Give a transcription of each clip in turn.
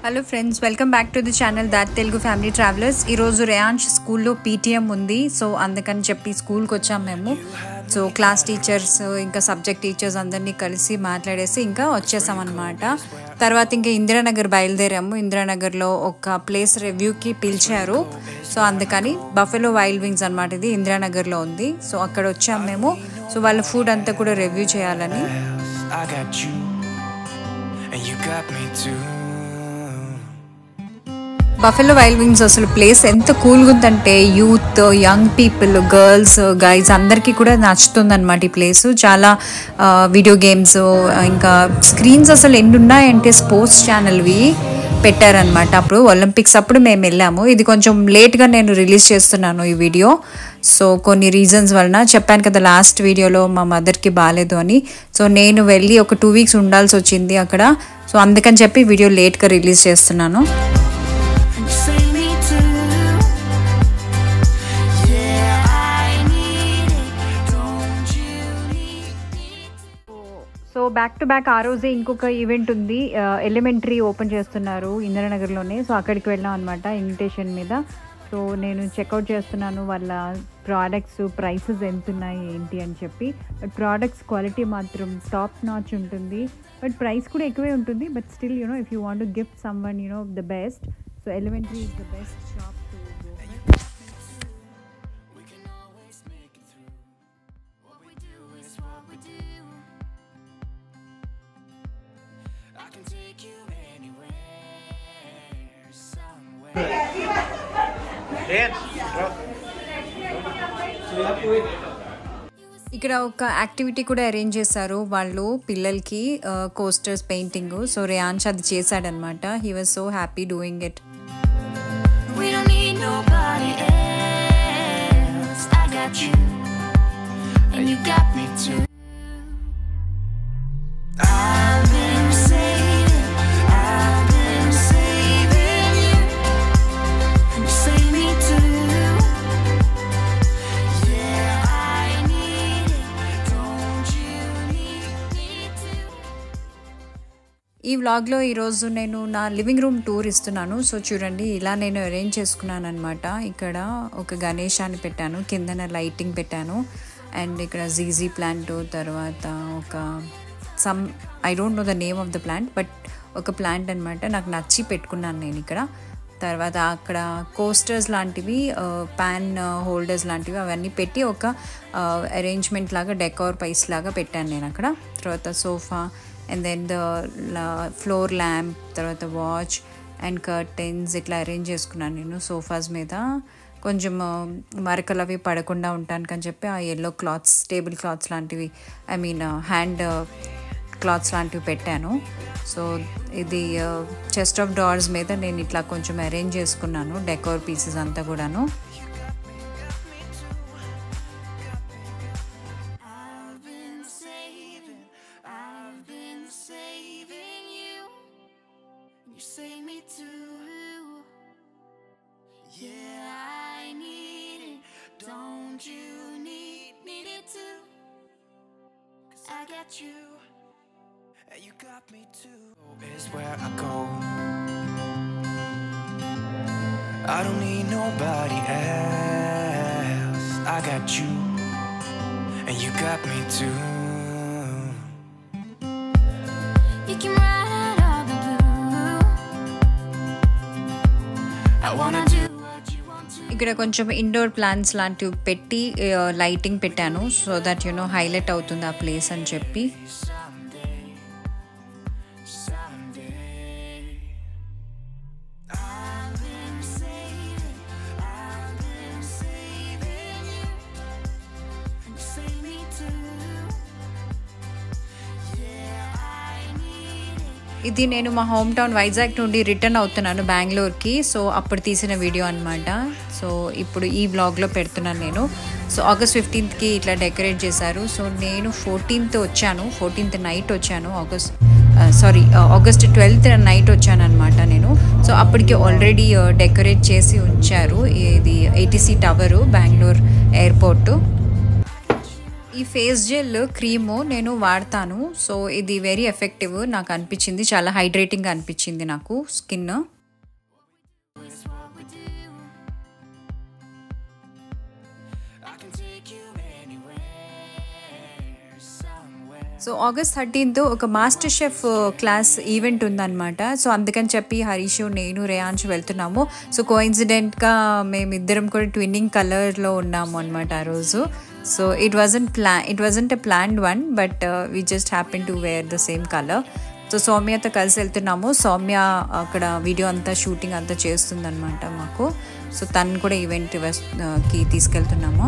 Hello friends, welcome back to the channel that Telugu family travellers. ఈరోజు రేయాన్ష్ స్కూల్లో PTM ఉంది. So అందుకని చెప్పి స్కూల్కి వచ్చాము మేము. సో క్లాస్ టీచర్స్ ఇంకా సబ్జెక్ట్ టీచర్స్ అందరినీ కలిసి మాట్లాడేసి ఇంకా వచ్చేసామన్నమాట. తర్వాత ఇంకా ఇందిరానగర్ బయలుదేరాము. ఇందిరానగర్లో ఒక ప్లేస్ రివ్యూకి పిలిచారు. సో అందుకని బఫెలో వైల్డ్ వింగ్స్ అనమాట, ఇది ఇందిరానగర్లో ఉంది. సో అక్కడ వచ్చాము మేము. సో వాళ్ళ ఫుడ్ అంతా కూడా రివ్యూ చేయాలని. బఫెలో వైల్డ్ వింగ్స్ అసలు ప్లేస్ ఎంత కూల్గా ఉందంటే youth, young people, girls, guys అందరికీ కూడా నచ్చుతుంది అనమాట ఈ ప్లేస్. చాలా వీడియో గేమ్స్ ఇంకా స్క్రీన్స్ అసలు ఎన్ని ఉన్నాయంటే స్పోర్ట్స్ ఛానల్వి పెట్టారనమాట. అప్పుడు ఒలింపిక్స్ అప్పుడు మేము వెళ్ళాము. ఇది కొంచెం లేట్గా నేను రిలీజ్ చేస్తున్నాను ఈ వీడియో. సో కొన్ని రీజన్స్ వలన చెప్పాను కదా లాస్ట్ వీడియోలో మా మదర్కి బాగాలేదు అని. సో నేను వెళ్ళి ఒక 2 weeks ఉండాల్సి వచ్చింది అక్కడ. సో అందుకని చెప్పి వీడియో లేట్గా రిలీజ్ చేస్తున్నాను. సో బ్యాక్ టు బ్యాక్ ఆ రోజే ఇంకొక ఈవెంట్ ఉంది. ఎలిమెంటరీ ఓపెన్ చేస్తున్నారు ఇందిరానగర్లోనే. సో అక్కడికి వెళ్ళాం అనమాట ఇన్విటేషన్ మీద. సో నేను చెక్అవుట్ చేస్తున్నాను వాళ్ళ ప్రోడక్ట్స్, ప్రైసెస్ ఎంత ఉన్నాయి ఏంటి అని చెప్పి. బట్ ప్రోడక్ట్స్ క్వాలిటీ మాత్రం టాప్ నాచ్ ఉంటుంది. బట్ ప్రైస్ కూడా ఎక్కువే ఉంటుంది. But still you know if you want to gift some one you know the best, so elementary is the best shop to go with. ఇక్కడ ఒక యాక్టివిటీ కూడా అరేంజ్ చేశారు వాళ్ళు పిల్లలకి, కోస్టర్స్ పెయింటింగ్. సో రేయాన్ష్ అది చేశాడనమాట. He was so happy doing it. ఈ వ్లాగ్లో ఈరోజు నేను నా లివింగ్ రూమ్ టూర్ ఇస్తున్నాను. సో చూడండి, ఇలా నేను అరేంజ్ చేసుకున్నాను అనమాట. ఇక్కడ ఒక గణేశాన్ని పెట్టాను, కిందన లైటింగ్ పెట్టాను, అండ్ ఇక్కడ జీజీ ప్లాంట్, తర్వాత ఒక I don't know the name of the plant, but ఒక ప్లాంట్ అనమాట. నాకు నచ్చి పెట్టుకున్నాను నేను ఇక్కడ. తర్వాత అక్కడ కోస్టర్స్ లాంటివి, ప్యాన్ హోల్డర్స్ లాంటివి అవన్నీ పెట్టి ఒక అరేంజ్మెంట్ లాగా, డెకోర్ పైస్ లాగా పెట్టాను నేను అక్కడ. తర్వాత sofa, and then the floor lamp, తర్వాత వాచ్ అండ్ కర్టెన్స్ ఇట్లా అరేంజ్ చేసుకున్నాను నేను సోఫాస్ మీద. కొంచెం మరకలు అవి పడకుండా ఉంటానికని చెప్పి ఆ ఎల్లో క్లాత్స్, టేబుల్ క్లాత్స్ లాంటివి, ఐ మీన్ హ్యాండ్ క్లాత్స్ లాంటివి పెట్టాను. సో ఇది చెస్ట్ ఆఫ్ డ్రావర్స్ మీద నేను ఇట్లా కొంచెం అరేంజ్ చేసుకున్నాను డెకోర్ పీసెస్ అంతా కూడాను. You got me too. Is where I go. I don't need nobody else. I got you, and you got me too. You can ride all the blue. I wanna do what you want to. ఇక్కడ కొంచెం indoor plants లాంటివి పెట్టి lighting పెట్టాను. So that you know highlight అవుతుంది ఆ place అని చెప్పి. ఇది నేను మా హోమ్ టౌన్ వైజాగ్ నుండి రిటర్న్ అవుతున్నాను బెంగళూరుకి. సో అప్పుడు తీసిన వీడియో అనమాట. సో ఇప్పుడు ఈ వ్లాగ్లో పెడుతున్నాను నేను. సో August 15th ఇట్లా డెకరేట్ చేశారు. సో నేను 14th వచ్చాను, 14th నైట్ వచ్చాను. సారీ ఆగస్ట్ 12th నైట్ వచ్చానమాట నేను. సో అప్పటికి ఆల్రెడీ డెకరేట్ చేసి ఉంచారు ఇది ATC టవరు బెంగళూరు ఎయిర్పోర్టు. ఈ ఫేస్ జెల్ క్రీము నేను వాడతాను. సో ఇది వెరీ ఎఫెక్టివ్ నాకు అనిపించింది, చాలా హైడ్రేటింగ్గా అనిపించింది నాకు స్కిన్. సో ఆగస్ట్ 13th ఒక మాస్టర్ షెఫ్ క్లాస్ ఈవెంట్ ఉందన్నమాట. సో అందుకని చెప్పి హరీష్, నేను, రేయాన్ష్ వెళ్తున్నాము. సో కోఇన్సిడెంట్గా మేమిద్దరం కూడా ట్విన్నింగ్ కలర్లో ఉన్నాము అనమాట ఆ రోజు. So it wasn't a planned one, but we just happen to wear the same colour. So సౌమ్యతో కలిసి వెళ్తున్నాము. సౌమ్య అక్కడ వీడియో అంతా షూటింగ్ అంతా చేస్తుందన్నమాట మాకు. సో తను కూడా ఈవెంట్కి తీసుకెళ్తున్నాము.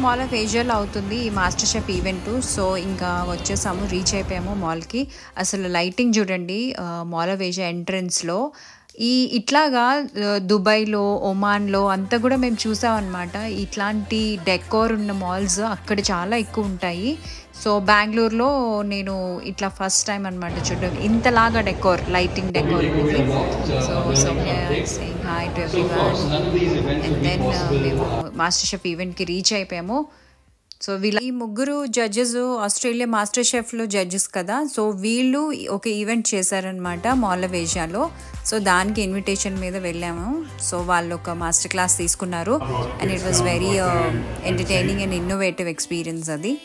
మాల్ ఆఫ్ ఏషియాలో అవుతుంది ఈ మాస్టర్ షెఫ్ ఈవెంట్. సో ఇంకా వచ్చేసాము, రీచ్ అయిపోయాము మాల్కి. అసలు లైటింగ్ చూడండి మాల్ ఆఫ్ ఏషియా ఎంట్రన్స్లో. ఇట్లాగా దుబాయ్లో, ఒమాన్లో అంతా కూడా మేము చూసామన్నమాట. ఇట్లాంటి డెకోర్ ఉన్న మాల్స్ అక్కడ చాలా ఎక్కువ ఉంటాయి. సో బెంగళూరులో నేను ఇట్లా ఫస్ట్ టైం అనమాట చూడడం ఇంతలాగా డెకోర్, లైటింగ్ డెకోర్ ఉన్నది. So saying hi to everyone. And then మేము మాస్టర్ షెఫ్ ఈవెంట్కి రీచ్ అయిపోయాము. సో ఈ ముగ్గురు జడ్జెస్ ఆస్ట్రేలియా మాస్టర్ షెఫ్లో జడ్జెస్ కదా. సో వీళ్ళు ఒక ఈవెంట్ చేశారనమాట మాల్ ఆఫ్ ఏషియాలో. సో దానికి ఇన్విటేషన్ మీద వెళ్ళాము. సో వాళ్ళు ఒక మాస్టర్ క్లాస్ తీసుకున్నారు. And it was very entertaining and innovative experience అది.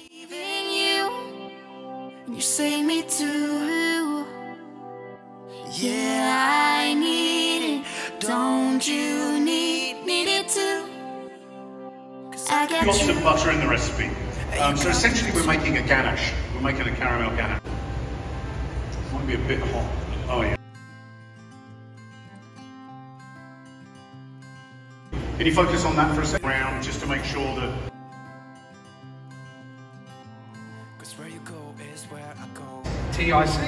You say me too. Yeah, I need it. Don't you need it too? I got lots of butter in the recipe. So essentially we're making a ganache. We're making a caramel ganache. It might be a bit hot. Oh yeah. Can you focus on that for a second? Round just to make sure that TIC,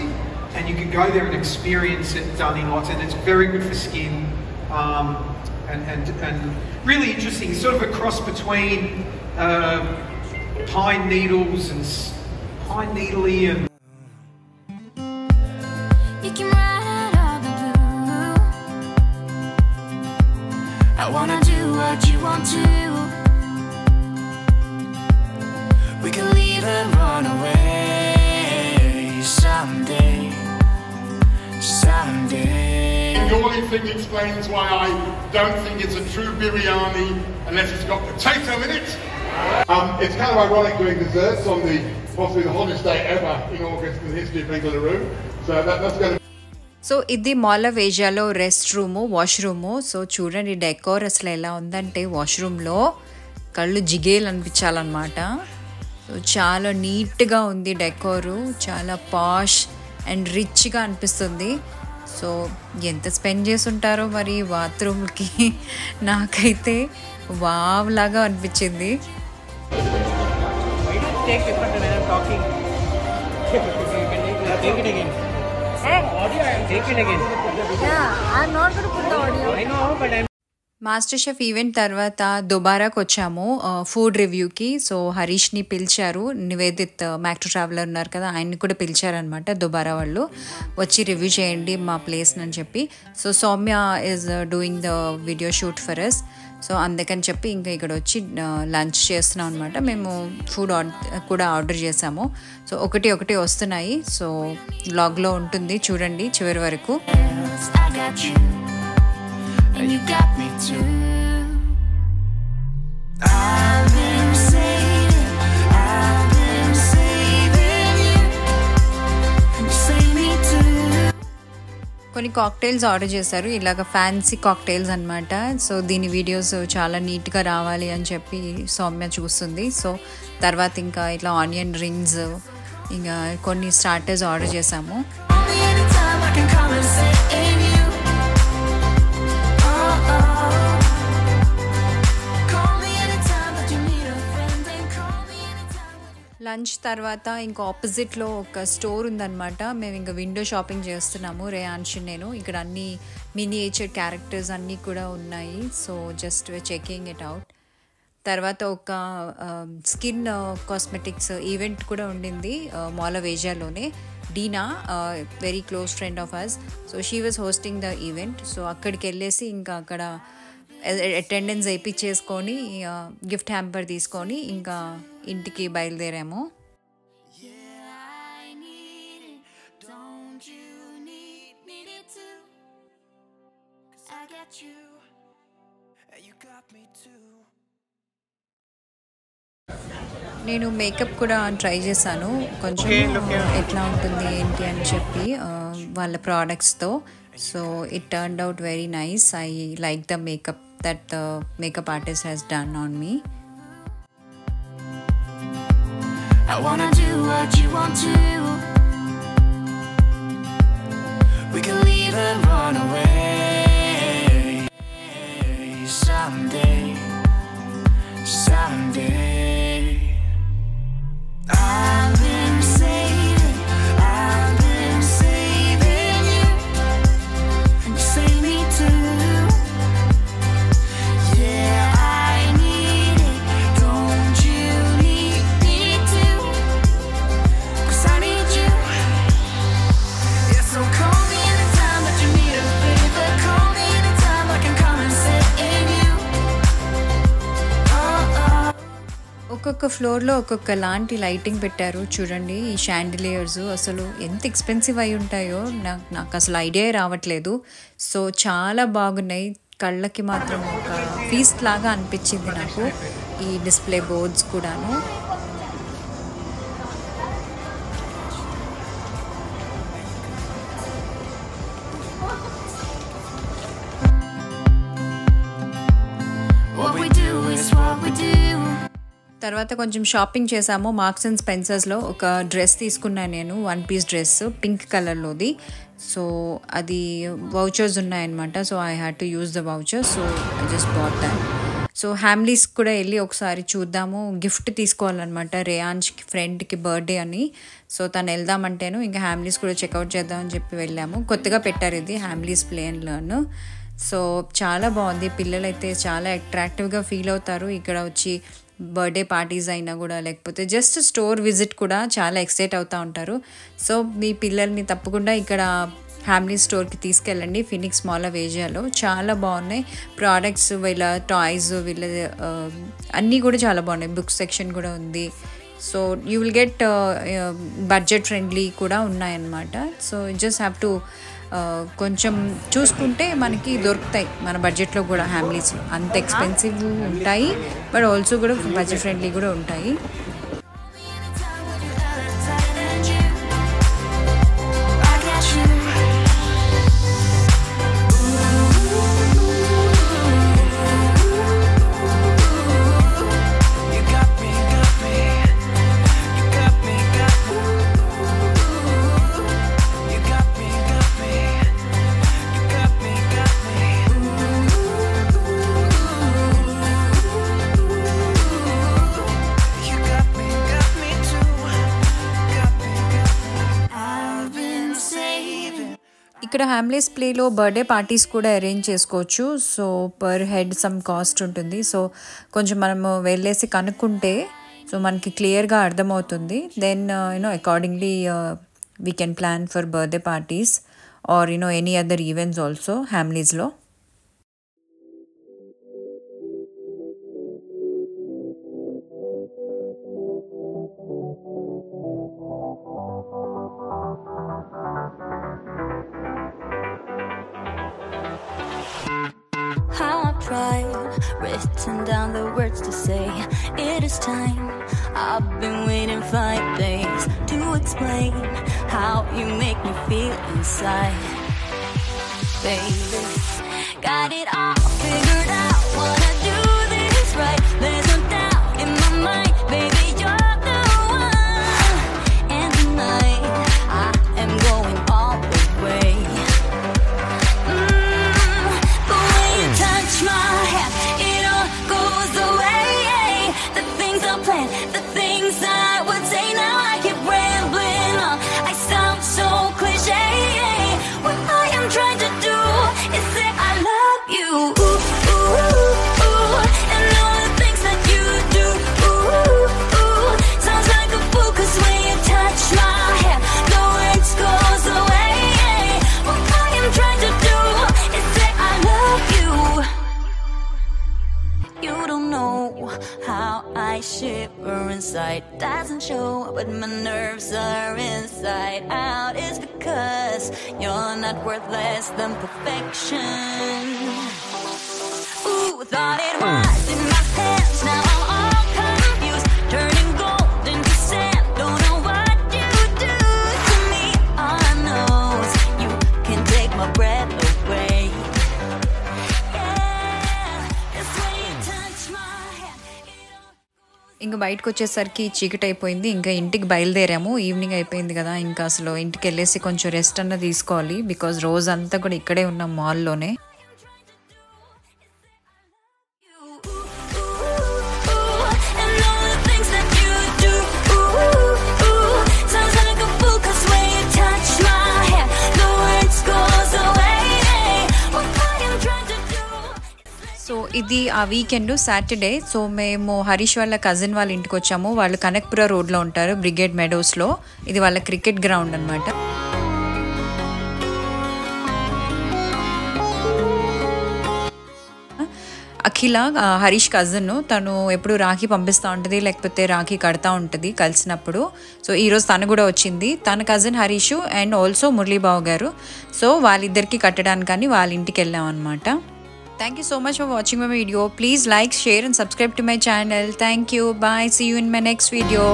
and you can go there and experience it done in lots, and it's very good for skin, and really interesting. It's sort of a cross between pine needles and pine needly and. You can ride out of the blue. I wanna do what you want to. We can leave and run away. Someday. the only thing explains why I don't think it's a true biryani unless it's got potato in it. It's kind of ironic doing desserts on the possibly the hottest day ever in August in the history of Bengaluru. So that's going to. So ఇది mall of ఏషియాలో rest room, washroom. So చూడండి decor అసలు ఎలా ఉందంటే వాష్రూమ్లో కళ్ళు జిగేలు అనిపించాలన్నమాట. So చాలా నీట్గా ఉంది డెకోరు, చాలా పాష్ అండ్ రిచ్గా అనిపిస్తుంది. సో ఎంత స్పెండ్ చేసి ఉంటారో మరి బాత్రూమ్కి, నాకైతే వావ్ లాగా అనిపించింది. మాస్టర్ షెఫ్ ఈవెంట్ తర్వాత దుబారాకు వచ్చాము ఫుడ్ రివ్యూకి. సో హరీష్ని పిలిచారు, నివేదిత్ మ్యాక్టో ట్రావెలర్ ఉన్నారు కదా, ఆయన్ని కూడా పిలిచారనమాట దుబారా వాళ్ళు, వచ్చి రివ్యూ చేయండి మా ప్లేస్ని అని చెప్పి. So Soumya is doing the video shoot for us. So అందుకని చెప్పి ఇంకా ఇక్కడ వచ్చి లంచ్ చేస్తున్నాం అనమాట. మేము ఫుడ్ కూడా ఆర్డర్ చేసాము. సో ఒకటి వస్తున్నాయి. సో వ్లాగ్లో ఉంటుంది, చూడండి చివరి వరకు. And you got me too. I've been saving you. And you save me too. కొన్ని కాక్టైల్స్ ఆర్డర్ చేశారు, ఇలాగ ఫ్యాన్సీ కాక్టైల్స్ అనమాట. సో దీని వీడియోస్ చాలా నీట్గా రావాలి అని చెప్పి సౌమ్య చూస్తుంది. సో తర్వాత ఇంకా ఇట్లా ఆనియన్ రింగ్స్, ఇంకా కొన్ని స్టార్టర్స్ ఆర్డర్ చేసాము. లంచ్ తర్వాత ఇంకా ఆపోజిట్లో ఒక స్టోర్ ఉందన్నమాట. మేము ఇంకా విండో షాపింగ్ చేస్తున్నాము రేయాన్ష్ నేను. ఇక్కడ అన్ని మినియేచర్ క్యారెక్టర్స్ అన్నీ కూడా ఉన్నాయి. So just checking it out. తర్వాత ఒక స్కిన్ కాస్మెటిక్స్ ఈవెంట్ కూడా ఉండింది మాల్ ఆఫ్ ఏషియాలోనే. Deena very close friend of us, so she was hosting the event. So అక్కడికి వెళ్ళేసి ఇంకా అక్కడ అటెండెన్స్ అయిపించేసుకొని గిఫ్ట్ హ్యాంపర్ తీసుకొని ఇంకా ఇంటికి బయలుదేరాము. నేను మేకప్ కూడా ట్రై చేశాను కొంచెం ఎట్లా ఉంటుంది ఏంటి అని చెప్పి వాళ్ళ ప్రోడక్ట్స్తో. So it turned out very nice. I like the makeup that the makeup artist has done on me. I wanna do what you want to. We can leave and run away someday, someday. I've been saving you, and you save me too. ఒక్కొక్క ఫ్లోర్లో ఒక్కొక్క లాంటి lighting పెట్టారు చూడండి. ఈ షాండిలియర్స్ అసలు ఎంత expensive అయి ఉంటాయో నాకు అసలు ఐడియా రావట్లేదు. సో చాలా బాగున్నాయి, కళ్ళకి మాత్రం ఒక ఫీస్ట్ లాగా అనిపించింది నాకు ఈ డిస్ప్లే బోర్డ్స్ కూడాను. తర్వాత కొంచెం షాపింగ్ చేసాము. మార్క్స్ అండ్ స్పెన్సర్స్లో ఒక డ్రెస్ తీసుకున్నాను నేను, 1 పీస్ డ్రెస్ పింక్ కలర్లోది. సో అది వౌచర్స్ ఉన్నాయన్నమాట. So I had to use the voucher, so I just bought that. So Hamleys కూడా వెళ్ళి ఒకసారి చూద్దాము, గిఫ్ట్ తీసుకోవాలన్నమాట రేయాన్ష్కి ఫ్రెండ్కి బర్త్డే అని. సో తను వెళ్దామంటేను ఇంకా హ్యామ్లీస్ కూడా చెక్అవుట్ చేద్దామని చెప్పి వెళ్ళాము. కొత్తగా పెట్టారు ఇది హ్యామ్లీస్ ప్లే అండ్ లెర్న్. సో చాలా బాగుంది, పిల్లలైతే చాలా అట్రాక్టివ్గా ఫీల్ అవుతారు ఇక్కడ వచ్చి. బర్త్డే పార్టీస్ అయినా కూడా లేకపోతే జస్ట్ స్టోర్ విజిట్ కూడా చాలా ఎక్సైట్ అవుతూ ఉంటారు. సో మీ పిల్లల్ని తప్పకుండా ఇక్కడ హ్యామ్లీ స్టోర్కి తీసుకెళ్ళండి, ఫినిక్స్ మాల్ ఆఫ్ ఏషియాలో. చాలా బాగున్నాయి ప్రోడక్ట్స్, వీళ్ళ టాయ్స్, వీళ్ళ అన్నీ కూడా చాలా బాగున్నాయి. బుక్ సెక్షన్ కూడా ఉంది. So you will get budget friendly కూడా ఉన్నాయన్నమాట. సో జస్ట్ హ్యావ్ టు కొంచెం చూసుకుంటే మనకి దొరుకుతాయి మన బడ్జెట్లో కూడా. హ్యామ్లీస్ అంత ఎక్స్పెన్సివ్ ఉంటాయి, బట్ ఆల్సో కూడా బడ్జెట్ ఫ్రెండ్లీ కూడా ఉంటాయి. ఇక్కడ హ్యామ్లీస్ ప్లేలో బర్త్డే పార్టీస్ కూడా అరేంజ్ చేసుకోవచ్చు. So per head some cost ఉంటుంది. సో కొంచెం మనము వెళ్ళేసి కనుక్కుంటే సో మనకి క్లియర్గా అర్థమవుతుంది. Then accordingly we can plan for birthday parties or any other events also హ్యామ్లీస్లో. Written down the words to say it is time. I've been waiting 5 days to explain how you make me feel inside. Baby, got it all figured out, wanna do this right. There's no doubt in my mind, baby, you're the one. And tonight I am going all the way. The way you touch my hair, the things I would say I shiver inside. Doesn't show, but my nerves are inside out. It's because you're not worth less than perfection. Ooh, thought it was in my hands. Now I'm all confused, turning gold into sand. Don't know what you do to me. All I know is you can take my breath away. Yeah, it's when you touch my hand. ఇంకా బయటకు వచ్చేసరికి చీకటి అయిపోయింది. ఇంకా ఇంటికి బయలుదేరాము. Evening అయిపోయింది కదా, ఇంకా అసలు ఇంటికి వెళ్ళేసి కొంచెం రెస్ట్ అన్న తీసుకోవాలి. బికాజ్ రోజంతా కూడా ఇక్కడే ఉన్నాం మాల్లోనే. సో ఇది ఆ వీకెండ్ సాటర్డే. సో మేము హరీష్ వాళ్ళ కజిన్ వాళ్ళ ఇంటికి వచ్చాము. వాళ్ళు కనక్పుర రోడ్లో ఉంటారు, బ్రిగేడ్ మెడోస్లో. ఇది వాళ్ళ క్రికెట్ గ్రౌండ్ అనమాట. అఖిల హరీష్ కజిన్, తను ఎప్పుడు రాఖీ పంపిస్తూ ఉంటుంది, లేకపోతే రాఖీ కడతా ఉంటుంది కలిసినప్పుడు. సో ఈరోజు తను కూడా వచ్చింది. తన cousin Harish and also Murali Babu గారు. సో వాళ్ళిద్దరికి కట్టడానికని వాళ్ళ ఇంటికి వెళ్ళాం అనమాట. Thank you so much for watching my video. Please like, share and subscribe to my channel. Thank you. Bye. See you in my next video.